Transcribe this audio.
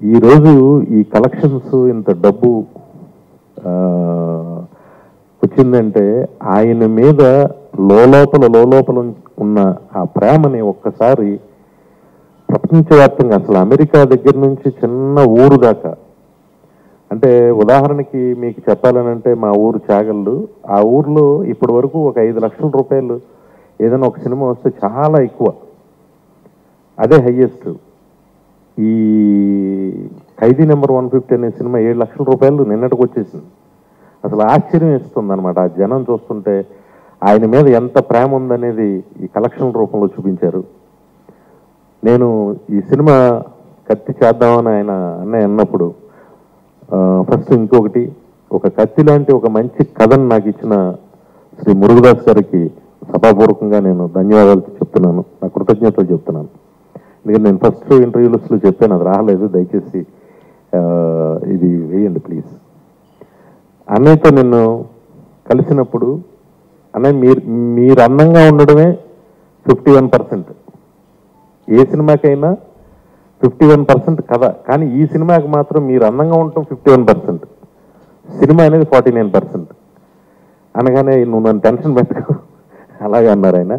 ఈరోజు ఈ కలెక్షన్స్ ఇంత డబ్బు వచ్చిందంటే ఆయన మీద లోలోపల ఉన్న ఆ ప్రేమని ఒక్కసారి ప్రపంచవ్యాప్తంగా అసలు అమెరికా దగ్గర నుంచి చిన్న ఊరు దాకా, అంటే ఉదాహరణకి మీకు చెప్పాలనంటే మా ఊరు చాగళ్ళు, ఆ ఊర్లో ఇప్పటి వరకు ఒక 5 లక్షల రూపాయలు ఏదైనా ఒక సినిమా వస్తే చాలా ఎక్కువ, అదే హైయెస్ట్. ఈ ఖైదీ నెంబర్ 150 అనే సినిమా 7 లక్షల రూపాయలు నిన్నటికి వచ్చేసింది. అసలు ఆశ్చర్యం ఇస్తుంది అనమాట ఆ జనం చూస్తుంటే ఆయన మీద ఎంత ప్రేమ ఉందనేది ఈ కలెక్షన్ రూపంలో చూపించారు. నేను ఈ సినిమా కత్తి చేద్దామని ఆయన అన్నయ్య అన్నప్పుడు ఫస్ట్ ఇంకొకటి, ఒక కత్తి లాంటి ఒక మంచి కథను నాకు ఇచ్చిన శ్రీ మురుగదాస్ గారికి సభాపూర్వకంగా నేను ధన్యవాదాలు చెప్తున్నాను, నా కృతజ్ఞతలు చెప్తున్నాను. ఎందుకంటే నేను ఫస్ట్ ఇంటర్వ్యూస్లో చెప్పాను, అది రాలేదు, దయచేసి ఇది వేయండి ప్లీజ్. అన్నయ్యతో నిన్ను కలిసినప్పుడు అన్నయ్య మీరు అందంగా ఉండడమే 51%, ఏ సినిమాకైనా 51% కథ, కానీ ఈ సినిమాకి మాత్రం మీరు అందంగా ఉండటం 51%, సినిమా అనేది 49% అనగానే నువ్వు నన్ను టెన్షన్ పెట్టకు అలాగే అన్నారు ఆయన.